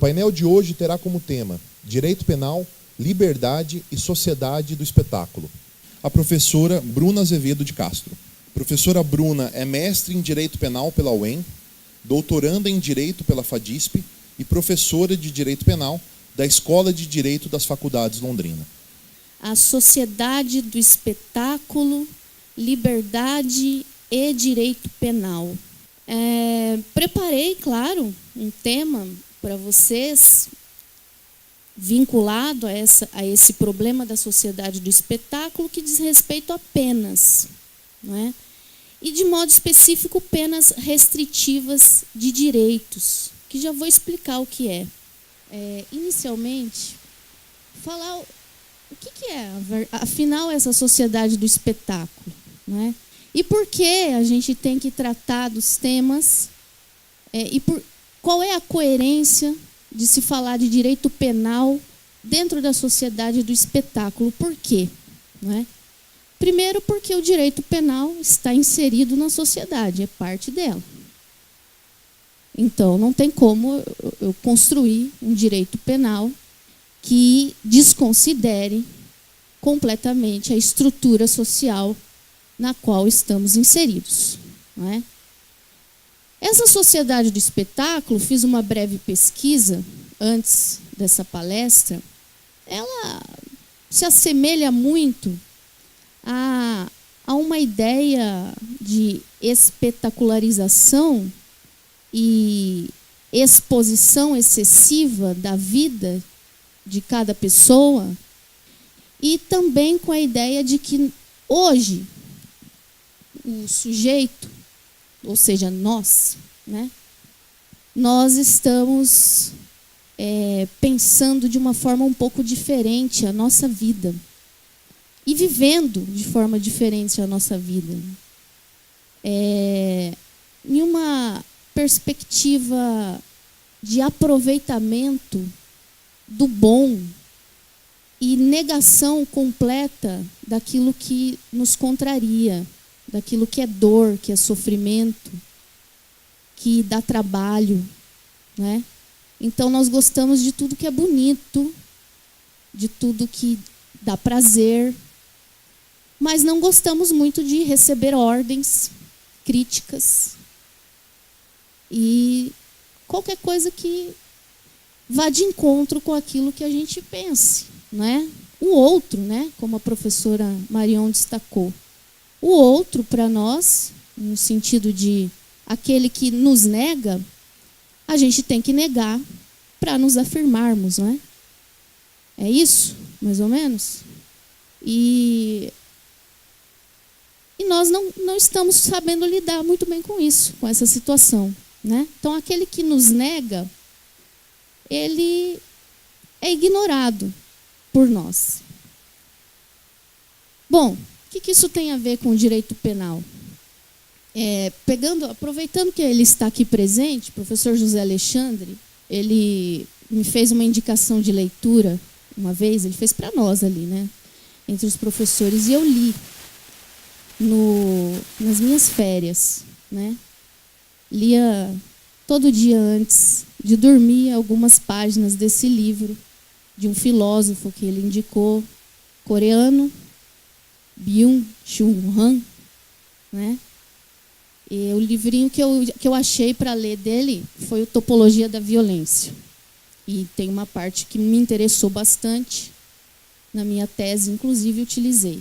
painel de hoje terá como tema Direito Penal, Liberdade e Sociedade do Espetáculo. A professora Bruna Azevedo de Castro. Professora Bruna é mestre em Direito Penal pela UEM, doutoranda em Direito pela FADISP e professora de Direito Penal da Escola de Direito das Faculdades Londrina. A Sociedade do Espetáculo, Liberdade e Direito Penal. Preparei, claro, um tema para vocês vinculado a esse problema da sociedade do espetáculo que diz respeito a penas, não é? E, de modo específico, penas restritivas de direitos, que já vou explicar o que é. Inicialmente, falar o que é, afinal, essa sociedade do espetáculo, não é? E por que a gente tem que tratar dos temas, qual é a coerência de se falar de direito penal dentro da sociedade do espetáculo. Por quê? Não é? Primeiro, porque o direito penal está inserido na sociedade, é parte dela. Então, não tem como eu construir um direito penal que desconsidere completamente a estrutura social na qual estamos inseridos. Não é? Essa sociedade do espetáculo, fiz uma breve pesquisa antes dessa palestra, ela se assemelha muito a uma ideia de espetacularização e exposição excessiva da vida de cada pessoa, e também com a ideia de que hoje o sujeito, ou seja, nós, né, nós estamos pensando de uma forma um pouco diferente a nossa vida e vivendo de forma diferente a nossa vida. Em uma perspectiva de aproveitamento do bom e negação completa daquilo que nos contraria, daquilo que é dor, que é sofrimento, que dá trabalho, né? Então nós gostamos de tudo que é bonito, de tudo que dá prazer, mas não gostamos muito de receber ordens, críticas e qualquer coisa que vá de encontro com aquilo que a gente pense, né? O outro, né? Como a professora Marion destacou. O outro, para nós, no sentido de aquele que nos nega, a gente tem que negar para nos afirmarmos, não é? É isso, mais ou menos? E nós não estamos sabendo lidar muito bem com isso, com essa situação, né? Então, aquele que nos nega, ele é ignorado por nós. Bom, o que isso tem a ver com o direito penal? Aproveitando que ele está aqui presente, o professor José Alexandre, ele me fez uma indicação de leitura uma vez, ele fez para nós ali, né, entre os professores, e eu li nas minhas férias, né, lia todo dia antes de dormir algumas páginas desse livro, de um filósofo que ele indicou, coreano, Byung-Chul Han, né? E o livrinho que eu achei para ler dele foi o Topologia da Violência. E tem uma parte que me interessou bastante, na minha tese, inclusive, utilizei,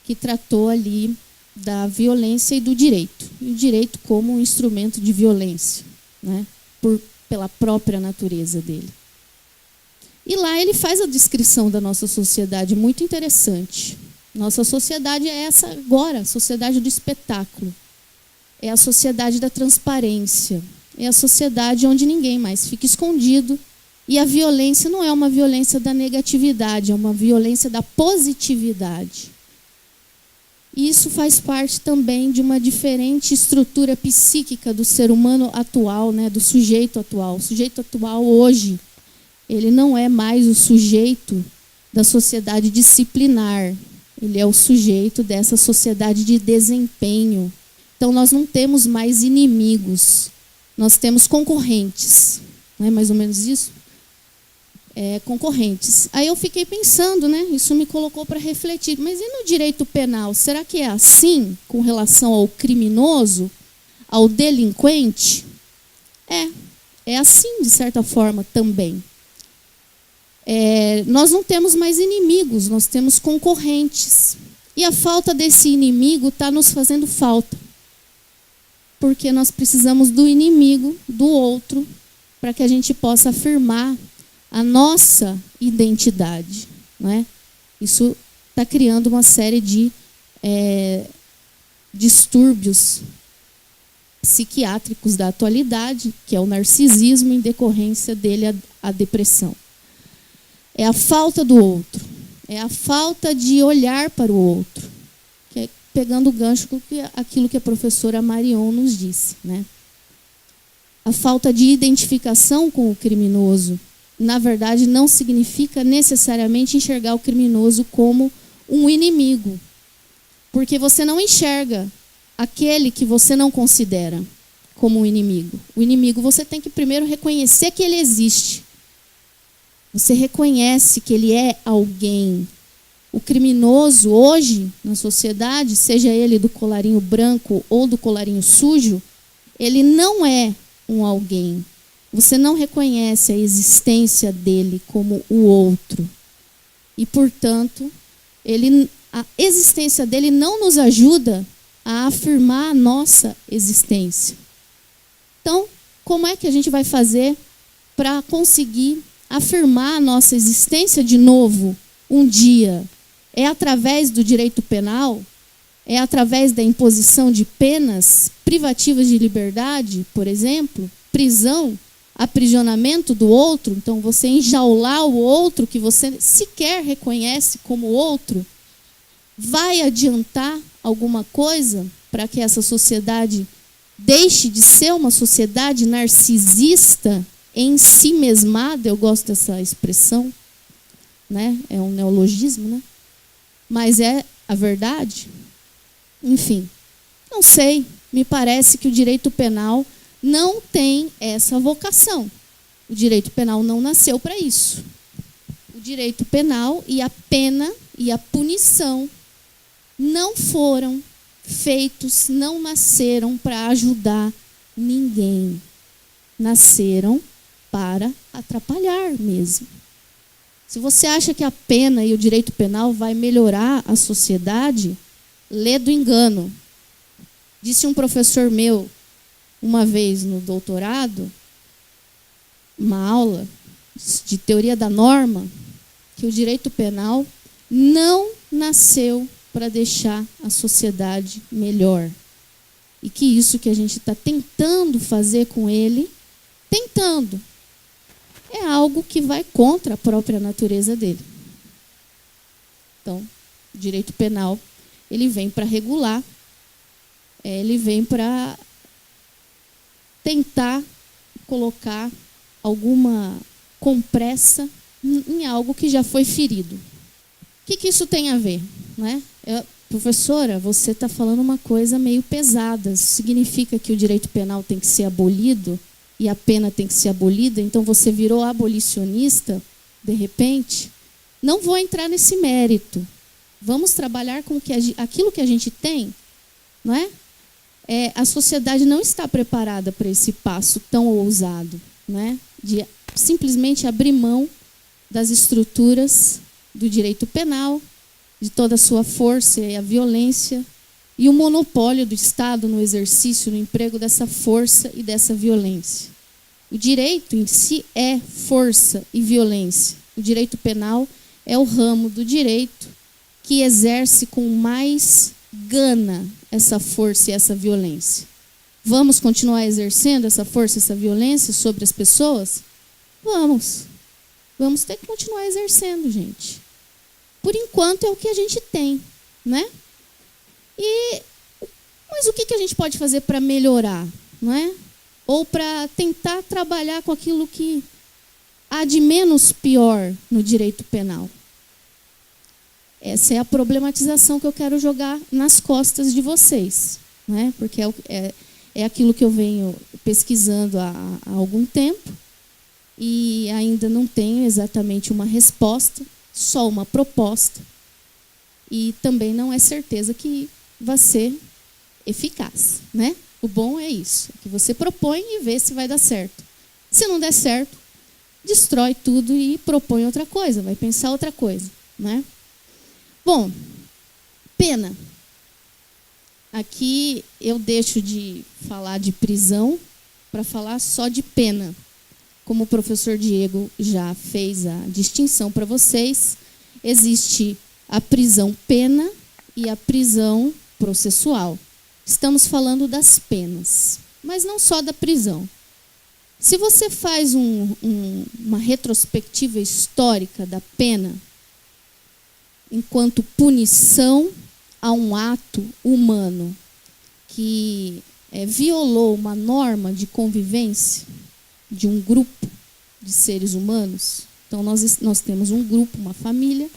que tratou ali da violência e do direito. E o direito como um instrumento de violência, né? Pela própria natureza dele. E lá ele faz a descrição da nossa sociedade muito interessante. Nossa sociedade é essa agora, a sociedade do espetáculo. É a sociedade da transparência. É a sociedade onde ninguém mais fica escondido. E a violência não é uma violência da negatividade, é uma violência da positividade. E isso faz parte também de uma diferente estrutura psíquica do ser humano atual, né, do sujeito atual. O sujeito atual hoje, ele não é mais o sujeito da sociedade disciplinar. Ele é o sujeito dessa sociedade de desempenho. Então, nós não temos mais inimigos, nós temos concorrentes. não é mais ou menos isso? Concorrentes. Aí eu fiquei pensando, né? Isso me colocou para refletir. Mas e no direito penal? Será que é assim com relação ao criminoso, ao delinquente? É assim, de certa forma, também. Nós não temos mais inimigos, nós temos concorrentes. E a falta desse inimigo está nos fazendo falta. Porque nós precisamos do inimigo, do outro, para que a gente possa afirmar a nossa identidade. Não é? Isso está criando uma série de distúrbios psiquiátricos da atualidade, que é o narcisismo, em decorrência dele a depressão. É a falta do outro, é a falta de olhar para o outro, que é pegando o gancho com aquilo que a professora Marion nos disse, né? A falta de identificação com o criminoso, na verdade, não significa necessariamente enxergar o criminoso como um inimigo, porque você não enxerga aquele que você não considera como um inimigo. O inimigo você tem que primeiro reconhecer que ele existe. Você reconhece que ele é alguém. O criminoso hoje, na sociedade, seja ele do colarinho branco ou do colarinho sujo, ele não é um alguém. Você não reconhece a existência dele como o outro. E, portanto, a existência dele não nos ajuda a afirmar a nossa existência. Então, como é que a gente vai fazer para conseguir afirmar a nossa existência de novo um dia? É através do direito penal? É através da imposição de penas privativas de liberdade, por exemplo? Prisão, aprisionamento do outro? Então, você enjaular o outro que você sequer reconhece como outro? Vai adiantar alguma coisa para que essa sociedade deixe de ser uma sociedade narcisista, em si mesmada? Eu gosto dessa expressão, né? É um neologismo, né? Mas é a verdade. Enfim, não sei, me parece que o direito penal não tem essa vocação. O direito penal não nasceu para isso. O direito penal e a pena e a punição não foram feitos, não nasceram para ajudar ninguém. Nasceram para atrapalhar mesmo. Se você acha que a pena e o direito penal vai melhorar a sociedade, lê do engano. Disse um professor meu, uma vez no doutorado, uma aula de teoria da norma, que o direito penal não nasceu para deixar a sociedade melhor. E que isso que a gente está tentando fazer com ele, é algo que vai contra a própria natureza dele. Então, o direito penal, ele vem para regular, ele vem para tentar colocar alguma compressa em algo que já foi ferido. O que isso tem a ver? Né? Professora, você está falando uma coisa meio pesada. Isso significa que o direito penal tem que ser abolido e a pena tem que ser abolida? Então você virou abolicionista, de repente? Não vou entrar nesse mérito. Vamos trabalhar com aquilo que a gente tem, não é? A sociedade não está preparada para esse passo tão ousado, né? De simplesmente abrir mão das estruturas do direito penal, de toda a sua força e a violência, e o monopólio do Estado no exercício, no emprego dessa força e dessa violência. O direito em si é força e violência. O direito penal é o ramo do direito que exerce com mais gana essa força e essa violência. Vamos continuar exercendo essa força e essa violência sobre as pessoas? Vamos. Vamos ter que continuar exercendo, gente. Por enquanto é o que a gente tem, né? Mas o que a gente pode fazer para melhorar, não é? Ou para tentar trabalhar com aquilo que há de menos pior no direito penal? Essa é a problematização que eu quero jogar nas costas de vocês, né? Porque é aquilo que eu venho pesquisando há algum tempo, e ainda não tenho exatamente uma resposta, só uma proposta, e também não é certeza que vai ser eficaz, né? O bom é isso, que você propõe e vê se vai dar certo. Se não der certo, destrói tudo e propõe outra coisa, vai pensar outra coisa, né? Bom, pena. Aqui eu deixo de falar de prisão para falar só de pena. Como o professor Diego já fez a distinção para vocês, existe a prisão pena e a prisão processual. Estamos falando das penas, mas não só da prisão. Se você faz uma retrospectiva histórica da pena, enquanto punição a um ato humano que violou uma norma de convivência de um grupo de seres humanos, então nós temos um grupo, uma família,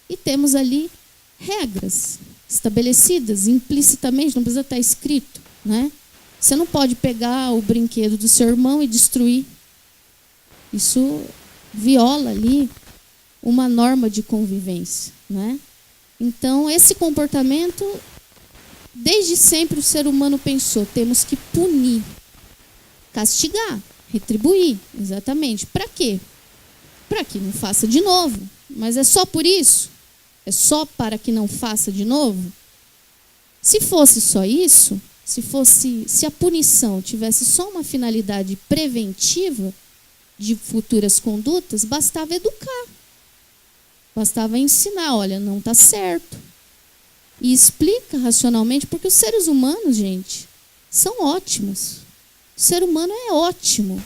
e temos ali regras estabelecidas implicitamente, não precisa estar escrito, né? Você não pode pegar o brinquedo do seu irmão e destruir. Isso viola ali uma norma de convivência, né? Então, esse comportamento, desde sempre o ser humano pensou, temos que punir, castigar, retribuir, exatamente. Para quê? Para que não faça de novo. Mas é só por isso? É só para que não faça de novo? Se fosse só isso, se a punição tivesse só uma finalidade preventiva de futuras condutas, bastava educar. Bastava ensinar, olha, não está certo. E explica racionalmente, porque os seres humanos, gente, são ótimos. O ser humano é ótimo.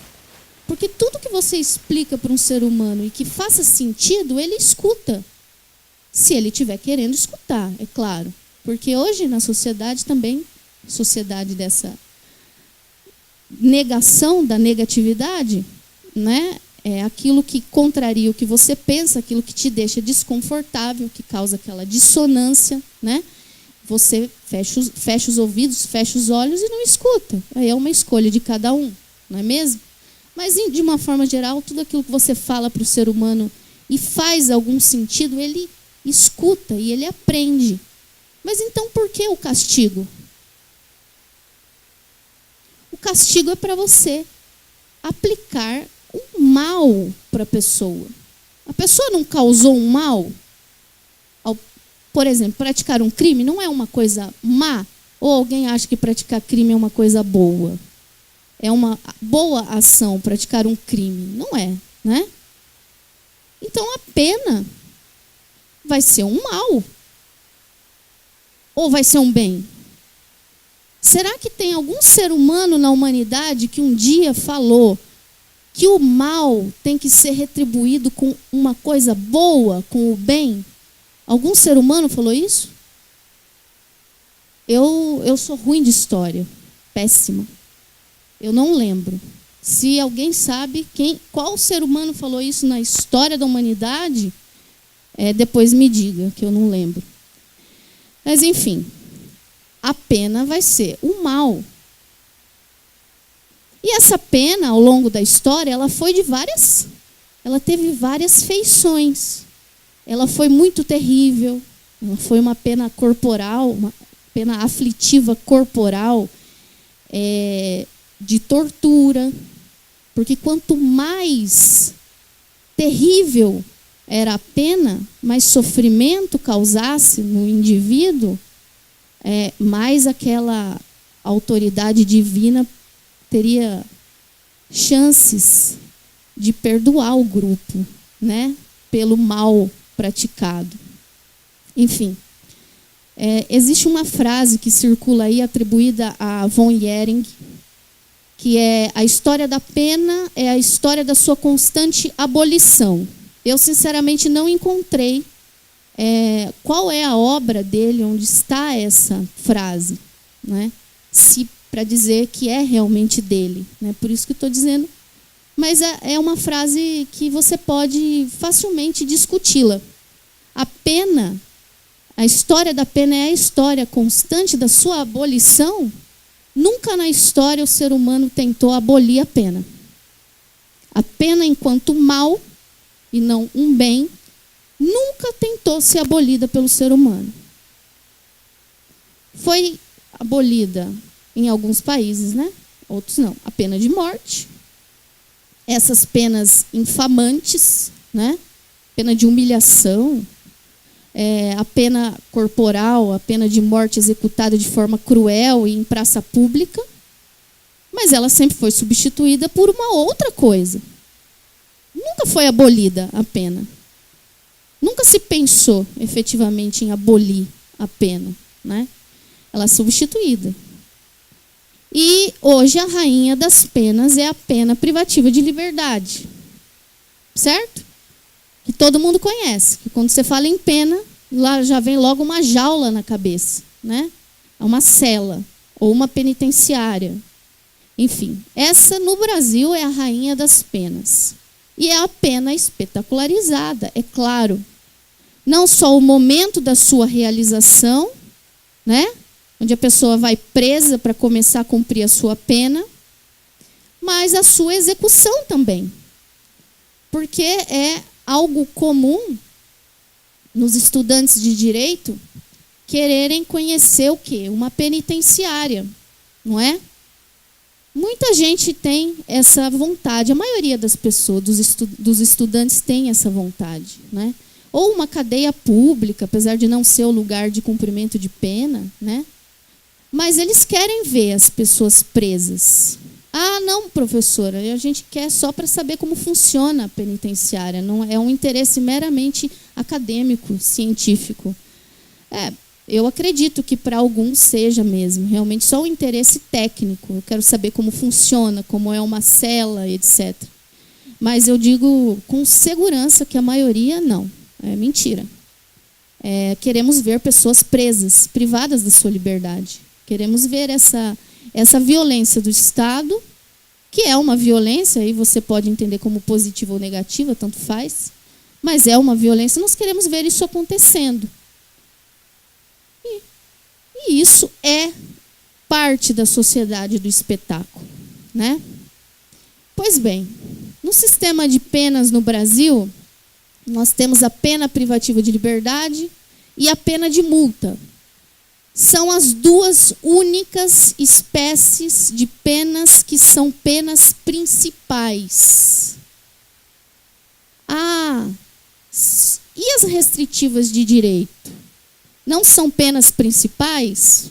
Porque tudo que você explica para um ser humano e que faça sentido, ele escuta. Se ele estiver querendo escutar, é claro. Porque hoje na sociedade também, sociedade dessa negação da negatividade, né? É aquilo que contraria o que você pensa, aquilo que te deixa desconfortável, que causa aquela dissonância, né? Você fecha os ouvidos, fecha os olhos e não escuta. Aí é uma escolha de cada um, não é mesmo? Mas, de uma forma geral, tudo aquilo que você fala para o ser humano e faz algum sentido, ele escuta e ele aprende. Mas então por que o castigo? O castigo é para você aplicar um mal para a pessoa. A pessoa não causou um mal? Por exemplo, praticar um crime não é uma coisa má? Ou alguém acha que praticar crime é uma coisa boa? É uma boa ação praticar um crime? Não é, né? Então a pena vai ser um mal. Ou vai ser um bem? Será que tem algum ser humano na humanidade que um dia falou que o mal tem que ser retribuído com uma coisa boa, com o bem? Algum ser humano falou isso? Eu sou ruim de história, péssima. Eu não lembro. Se alguém sabe qual ser humano falou isso na história da humanidade, depois me diga, que eu não lembro. Mas, enfim, a pena vai ser o mal. E essa pena, ao longo da história, ela teve várias feições. Ela foi muito terrível, ela foi uma pena corporal, uma pena aflitiva corporal, de tortura, porque quanto mais terrível era a pena, mais sofrimento causasse no indivíduo, mais aquela autoridade divina teria chances de perdoar o grupo, né, pelo mal praticado. Enfim, existe uma frase que circula aí, atribuída a von Ehring, que é: a história da pena é a história da sua constante abolição. Eu, sinceramente, não encontrei qual é a obra dele, onde está essa frase, né? Para dizer que é realmente dele, né? Por isso que estou dizendo. Mas é uma frase que você pode facilmente discuti-la. A pena, a história da pena é a história constante da sua abolição. Nunca na história o ser humano tentou abolir a pena. A pena enquanto mal, e não um bem, nunca tentou ser abolida pelo ser humano. Foi abolida em alguns países, né? Outros não. A pena de morte. Essas penas infamantes, né? Pena de humilhação, a pena corporal, a pena de morte executada de forma cruel e em praça pública. Mas ela sempre foi substituída por uma outra coisa. Nunca foi abolida a pena. Nunca se pensou efetivamente em abolir a pena, né? Ela é substituída. E hoje a rainha das penas é a pena privativa de liberdade. Certo? Que todo mundo conhece. Que quando você fala em pena, lá já vem logo uma jaula na cabeça, né? É uma cela ou uma penitenciária. Enfim, essa no Brasil é a rainha das penas. E é a pena espetacularizada, é claro. Não só o momento da sua realização, né? Onde a pessoa vai presa para começar a cumprir a sua pena, mas a sua execução também. Porque é algo comum nos estudantes de direito quererem conhecer o quê? Uma penitenciária, não é? Muita gente tem essa vontade, a maioria das pessoas, dos estudantes tem essa vontade, né? Ou uma cadeia pública, apesar de não ser o lugar de cumprimento de pena, né? Mas eles querem ver as pessoas presas. Ah, não, professora, a gente quer só para saber como funciona a penitenciária. Não é um interesse meramente acadêmico, científico. Eu acredito que para alguns seja mesmo, realmente só um interesse técnico. Eu quero saber como funciona, como é uma cela, etc. Mas eu digo com segurança que a maioria não. É mentira. Queremos ver pessoas presas, privadas da sua liberdade. Queremos ver essa violência do Estado, que é uma violência, aí você pode entender como positiva ou negativa, tanto faz, mas é uma violência, nós queremos ver isso acontecendo. E isso é parte da sociedade do espetáculo, né? Pois bem, no sistema de penas no Brasil, nós temos a pena privativa de liberdade e a pena de multa. São as duas únicas espécies de penas que são penas principais. E as restritivas de direito? Não são penas principais?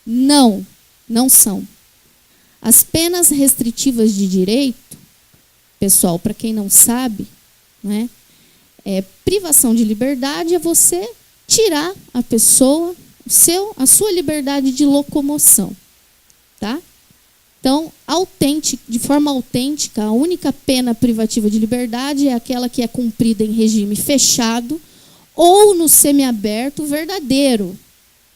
Não, não são. As penas restritivas de direito, pessoal, para quem não sabe, né, privação de liberdade é você tirar a pessoa, a sua liberdade de locomoção. Tá? Então, de forma autêntica, a única pena privativa de liberdade é aquela que é cumprida em regime fechado ou no semiaberto verdadeiro.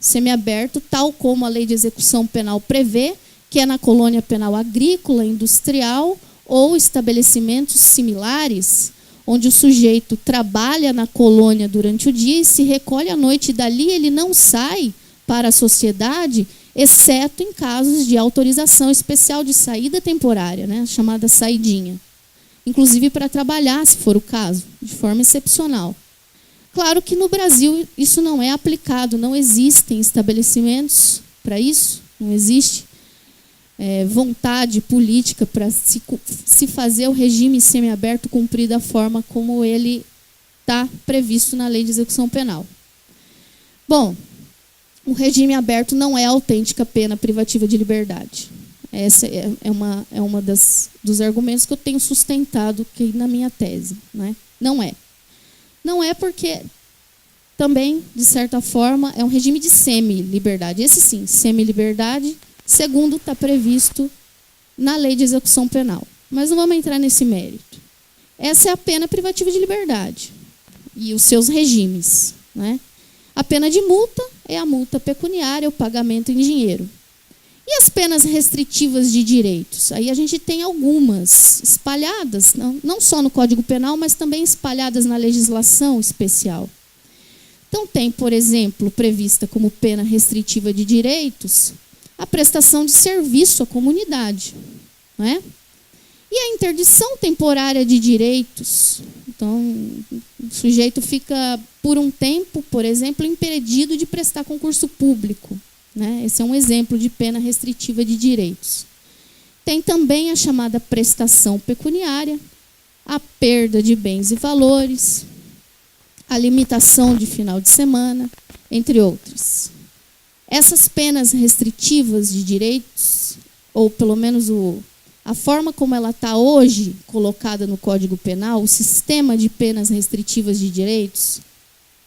Semiaberto, tal como a Lei de Execução Penal prevê, que é na colônia penal agrícola, industrial ou estabelecimentos similares, onde o sujeito trabalha na colônia durante o dia e se recolhe à noite, e dali ele não sai para a sociedade, exceto em casos de autorização especial de saída temporária, né, chamada saidinha. Inclusive para trabalhar, se for o caso, de forma excepcional. Claro que no Brasil isso não é aplicado, não existem estabelecimentos para isso, não existe vontade política para se fazer o regime semiaberto cumprir da forma como ele está previsto na Lei de Execução Penal. Bom, o regime aberto não é autêntica pena privativa de liberdade. Esse é uma dos argumentos que eu tenho sustentado aqui na minha tese, né? Não é. Não é porque também, de certa forma, é um regime de semi-liberdade. Esse sim, semi-liberdade, segundo está previsto na Lei de Execução Penal. Mas não vamos entrar nesse mérito. Essa é a pena privativa de liberdade e os seus regimes, né? A pena de multa é a multa pecuniária, o pagamento em dinheiro. E as penas restritivas de direitos? Aí a gente tem algumas espalhadas, não só no Código Penal, mas também espalhadas na legislação especial. Então tem, por exemplo, prevista como pena restritiva de direitos, a prestação de serviço à comunidade, não é? E a interdição temporária de direitos. Então, o sujeito fica, por um tempo, por exemplo, impedido de prestar concurso público, né? Esse é um exemplo de pena restritiva de direitos. Tem também a chamada prestação pecuniária, a perda de bens e valores, a limitação de final de semana, entre outras. Essas penas restritivas de direitos, ou pelo menos a forma como ela está hoje colocada no Código Penal, o sistema de penas restritivas de direitos,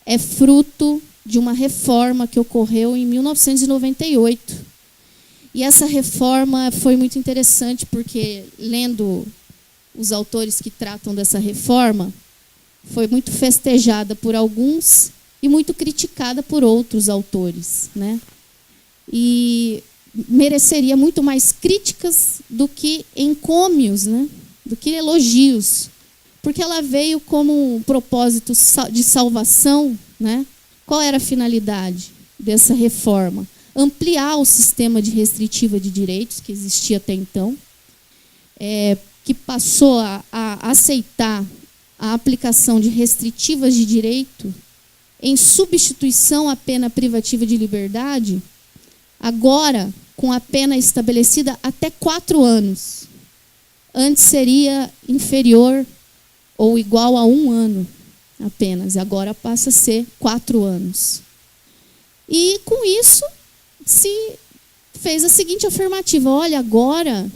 é fruto de uma reforma que ocorreu em 1998. E essa reforma foi muito interessante porque, lendo os autores que tratam dessa reforma, foi muito festejada por alguns e muito criticada por outros autores, né? E mereceria muito mais críticas do que encômios, né? Do que elogios, porque ela veio como um propósito de salvação, né? Qual era a finalidade dessa reforma? Ampliar o sistema de restritiva de direitos que existia até então, que passou a aceitar a aplicação de restritivas de direito em substituição à pena privativa de liberdade, agora com a pena estabelecida até 4 anos. Antes seria inferior ou igual a 1 ano apenas, agora passa a ser 4 anos. E com isso se fez a seguinte afirmativa: olha, agora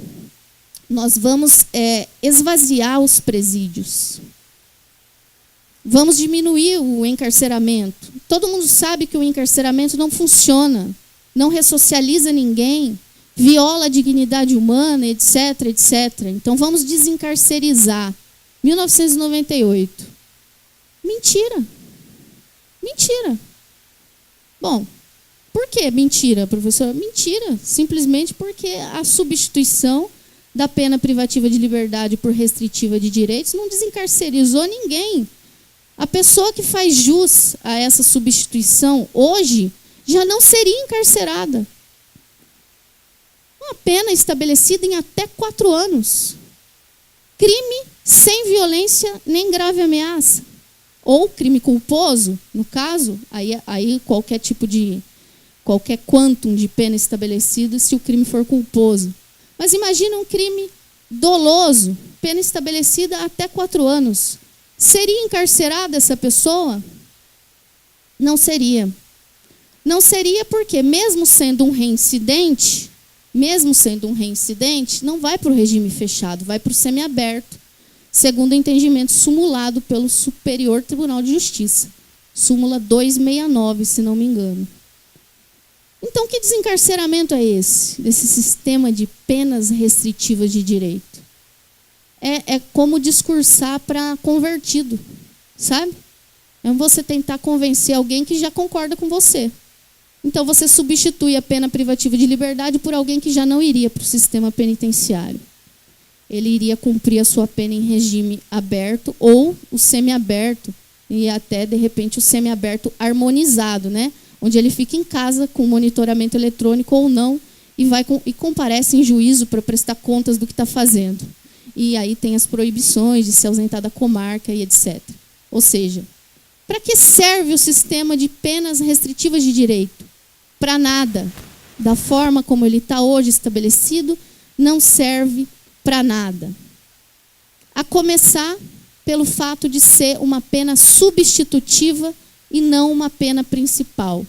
nós vamos esvaziar os presídios. Vamos diminuir o encarceramento. Todo mundo sabe que o encarceramento não funciona, não ressocializa ninguém, viola a dignidade humana, etc, etc. Então vamos desencarcerizar. 1998. Mentira. Mentira. Bom, por que mentira, professor? Mentira. Simplesmente porque a substituição da pena privativa de liberdade por restritiva de direitos não desencarcerizou ninguém. A pessoa que faz jus a essa substituição hoje já não seria encarcerada. Uma pena estabelecida em até 4 anos. Crime sem violência nem grave ameaça. Ou crime culposo, no caso, aí qualquer quantum de pena estabelecido se o crime for culposo. Mas imagina um crime doloso, pena estabelecida até 4 anos. Seria encarcerada essa pessoa? Não seria. Não seria porque, mesmo sendo um reincidente, não vai para o regime fechado, vai para o semiaberto, segundo o entendimento sumulado pelo Superior Tribunal de Justiça. Súmula 269, se não me engano. Então, que desencarceramento é esse? Desse sistema de penas restritivas de direito? É como discursar para convertido, sabe? É você tentar convencer alguém que já concorda com você. Então, você substitui a pena privativa de liberdade por alguém que já não iria para o sistema penitenciário. Ele iria cumprir a sua pena em regime aberto ou o semiaberto, e até, de repente, o semiaberto harmonizado, né? Onde ele fica em casa com monitoramento eletrônico ou não e comparece em juízo para prestar contas do que está fazendo. E aí tem as proibições de se ausentar da comarca e etc. Ou seja, para que serve o sistema de penas restritivas de direito? Para nada. Da forma como ele está hoje estabelecido, não serve para nada. A começar pelo fato de ser uma pena substitutiva e não uma pena principal.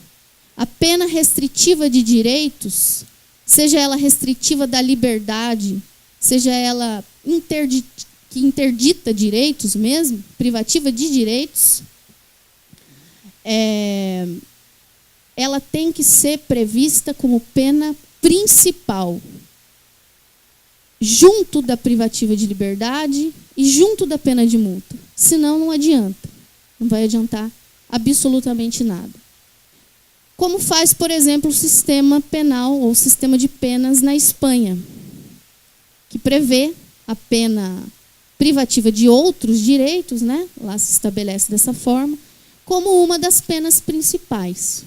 A pena restritiva de direitos, seja ela restritiva da liberdade, seja ela que interdita direitos mesmo, privativa de direitos, ela tem que ser prevista como pena principal, junto da privativa de liberdade e junto da pena de multa. Senão não adianta. Não vai adiantar absolutamente nada. Como faz, por exemplo, o sistema penal ou o sistema de penas na Espanha, que prevê a pena privativa de outros direitos, né? Lá se estabelece dessa forma, como uma das penas principais.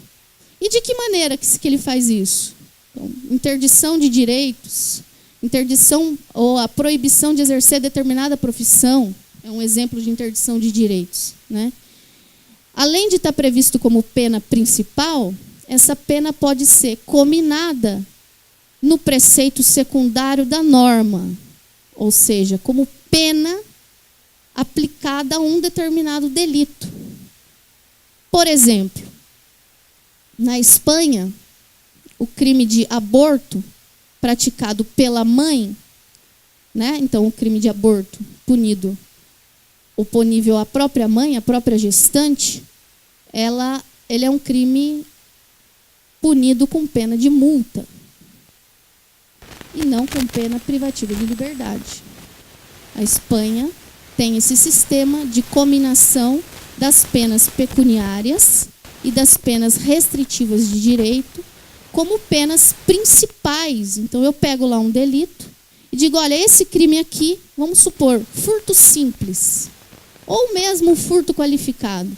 E de que maneira que ele faz isso? Então, interdição de direitos Interdição ou a proibição de exercer determinada profissão é um exemplo de interdição de direitos, né? Além de estar previsto como pena principal, essa pena pode ser cominada no preceito secundário da norma, ou seja, como pena aplicada a um determinado delito. Por exemplo, na Espanha, o crime de aborto praticado pela mãe, né? Então, o crime de aborto punido, oponível à própria mãe, à própria gestante, ele é um crime punido com pena de multa e não com pena privativa de liberdade. A Espanha tem esse sistema de cominação das penas pecuniárias e das penas restritivas de direito como penas principais. Então, eu pego lá um delito e digo, olha, esse crime aqui, vamos supor, furto simples, ou mesmo furto qualificado.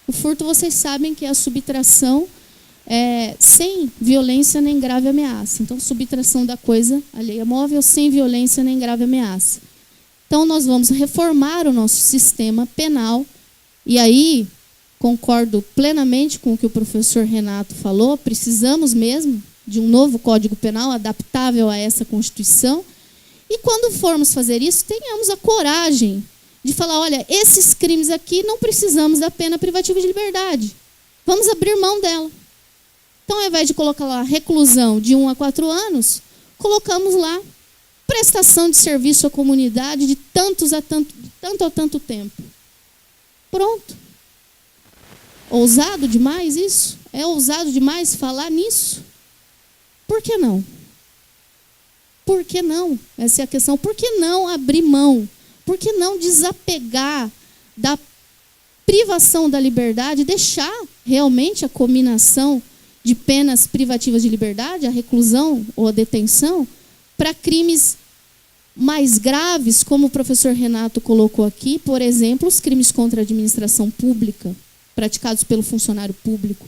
O furto, vocês sabem que é a subtração sem violência nem grave ameaça. Então, subtração da coisa alheia móvel sem violência nem grave ameaça. Então, nós vamos reformar o nosso sistema penal. E aí, concordo plenamente com o que o professor Renato falou, precisamos mesmo de um novo Código Penal adaptável a essa Constituição. E quando formos fazer isso, tenhamos a coragem de falar, olha, esses crimes aqui não precisamos da pena privativa de liberdade. Vamos abrir mão dela. Então, ao invés de colocar lá reclusão de 1 a 4 anos, colocamos lá prestação de serviço à comunidade de tanto a tanto tempo. Pronto. Ousado demais isso? É ousado demais falar nisso? Por que não? Por que não? Essa é a questão. Por que não abrir mão? Por que não desapegar da privação da liberdade e deixar realmente a cominação de penas privativas de liberdade, a reclusão ou a detenção, para crimes mais graves, como o professor Renato colocou aqui, por exemplo, os crimes contra a administração pública, praticados pelo funcionário público.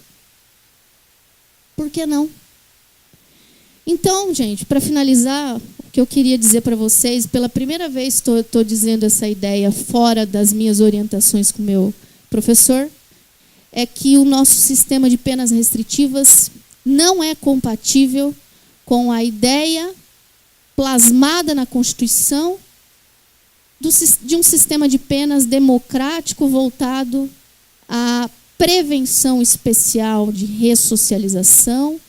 Por que não? Então, gente, para finalizar, o que eu queria dizer para vocês, pela primeira vez estou dizendo essa ideia fora das minhas orientações com o meu professor, é que o nosso sistema de penas restritivas não é compatível com a ideia plasmada na Constituição de um sistema de penas democrático voltado à prevenção especial de ressocialização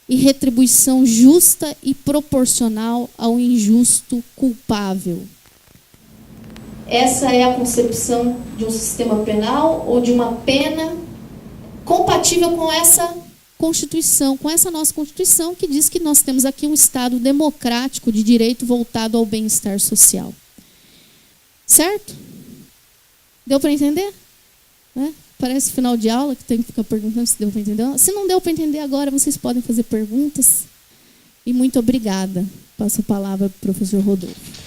e retribuição justa e proporcional ao injusto culpável. Essa é a concepção de um sistema penal ou de uma pena compatível com essa Constituição, com essa nossa Constituição, que diz que nós temos aqui um Estado democrático de direito voltado ao bem-estar social. Certo? Deu para entender? Parece final de aula, que tem que ficar perguntando se deu para entender. Se não deu para entender agora, vocês podem fazer perguntas. E muito obrigada. Passo a palavra para o professor Rodolfo.